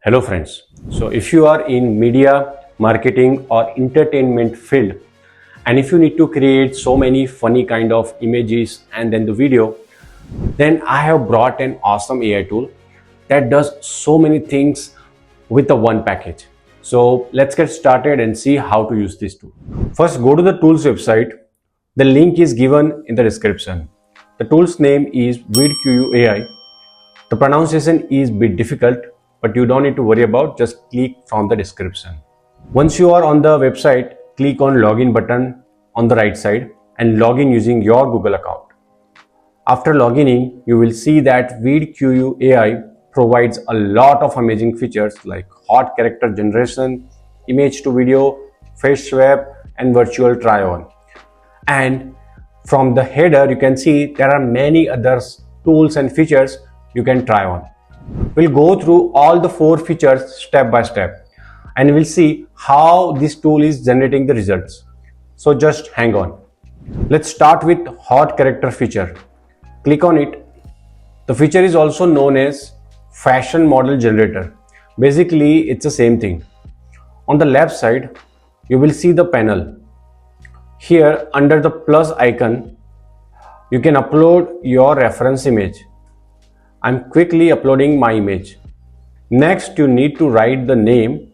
Hello friends. So if you are in media, marketing or entertainment field, and if you need to create so many funny kind of images and then the video, then I have brought an awesome AI tool that does so many things with the one package. So let's get started and see how to use this tool. First, go to the tools website. The link is given in the description. The tool's name is Vidqu AI. The pronunciation is a bit difficult, but you don't need to worry about, just click from the description. Once you are on the website, click on login button on the right side and log in using your Google account. After logging in, you will see that VQU AI provides a lot of amazing features like hot character generation, image to video, face swap and virtual try on. And from the header, you can see there are many other tools and features you can try on. We'll go through all the 4 features step by step and we'll see how this tool is generating the results. So just hang on. Let's start with hot character feature. Click on it. The feature is also known as fashion model generator. Basically, it's the same thing. On the left side, you will see the panel. Here under the plus icon, you can upload your reference image. I'm quickly uploading my image. Next, you need to write the name,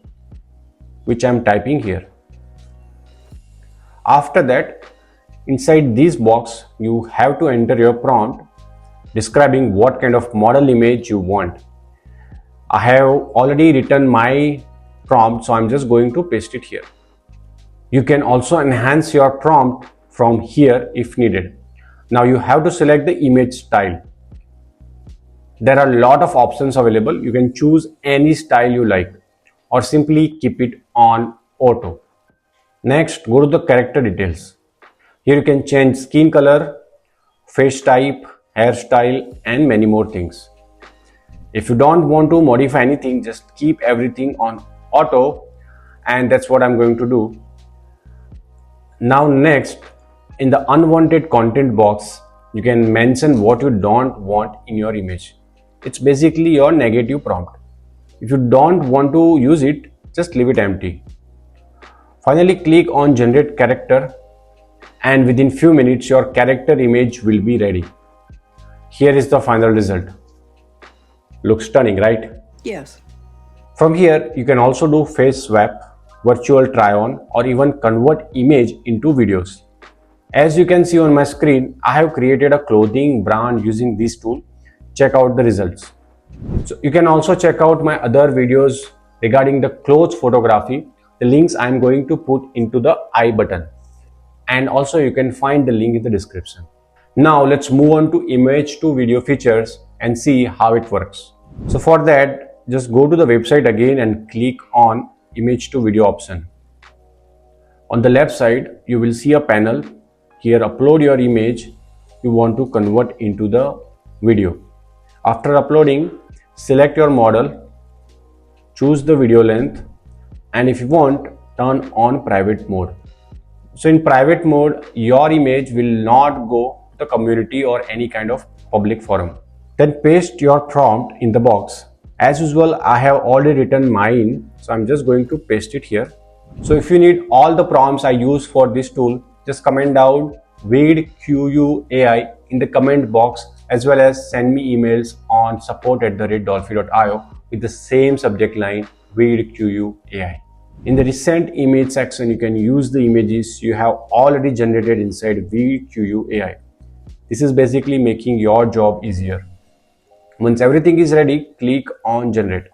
which I'm typing here. After that, inside this box, you have to enter your prompt describing what kind of model image you want. I have already written my prompt, so I'm just going to paste it here. You can also enhance your prompt from here if needed. Now you have to select the image style. There are a lot of options available. You can choose any style you like or simply keep it on auto. Next, go to the character details. Here you can change skin color, face type, hairstyle and many more things. If you don't want to modify anything, just keep everything on auto, and that's what I'm going to do. Now next, in the unwanted content box, you can mention what you don't want in your image. It's basically your negative prompt. If you don't want to use it, just leave it empty. Finally, click on generate character and within few minutes your character image will be ready. Here is the final result. Looks stunning, right? Yes. From here, you can also do face swap, virtual try on or even convert image into videos. As you can see on my screen, I have created a clothing brand using this tool. Check out the results. So you can also check out my other videos regarding the clothes photography. The links I am going to put into the I button, and also you can find the link in the description. Now let's move on to image to video features and see how it works. So for that, just go to the website again and click on image to video option. On the left side, you will see a panel. Here, upload your image you want to convert into the video. After uploading, select your model, choose the video length, and if you want, turn on private mode. So in private mode, your image will not go to the community or any kind of public forum. Then paste your prompt in the box. As usual, I have already written mine, so I'm just going to paste it here. So if you need all the prompts I use for this tool, just comment down Vidqu AI in the comment box, as well as send me emails on support@dolphy.io with the same subject line Vidqu AI. In the recent image section, you can use the images you have already generated inside VQU AI. This is basically making your job easier. Once everything is ready, click on generate.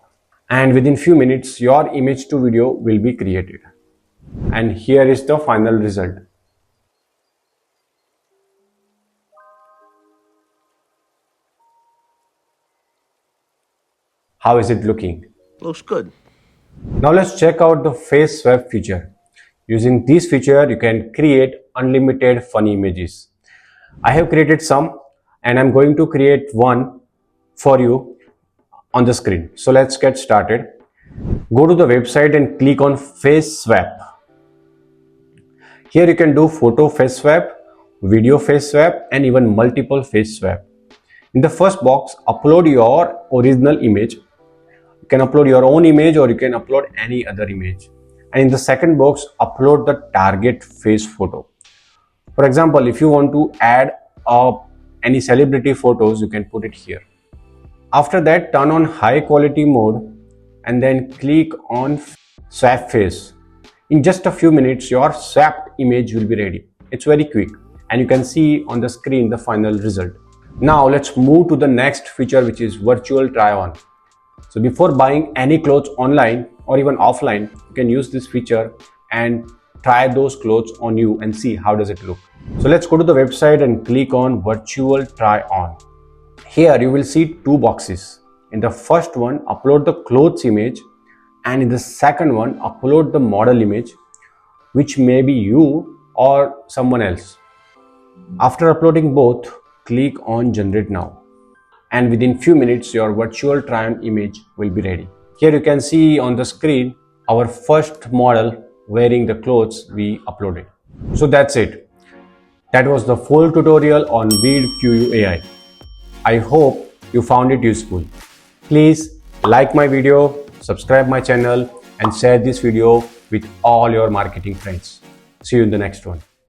And within few minutes, your image to video will be created. And here is the final result. How is it looking? Looks good. Now let's check out the face swap feature. Using this feature, you can create unlimited funny images. I have created some and I'm going to create one for you on the screen. So let's get started. Go to the website and click on face swap. Here you can do photo face swap, video face swap and even multiple face swap. In the first box, upload your original image. You can upload your own image or you can upload any other image. And in the second box, upload the target face photo. For example, if you want to add any celebrity photos, you can put it here. After that, turn on high quality mode and then click on swap face. In just a few minutes, your swapped image will be ready. It's very quick and you can see on the screen the final result. Now let's move to the next feature, which is virtual try on. So before buying any clothes online or even offline, you can use this feature and try those clothes on you and see how does it look. So let's go to the website and click on virtual try on. Here you will see two boxes. In the first one, upload the clothes image, and in the second one, upload the model image, which may be you or someone else. After uploading both, click on generate now, and within few minutes your virtual try-on image will be ready. Here you can see on the screen our first model wearing the clothes we uploaded. So that's it. That was the full tutorial on Vidqu AI. I hope you found it useful. Please like my video, subscribe my channel and share this video with all your marketing friends. See you in the next one.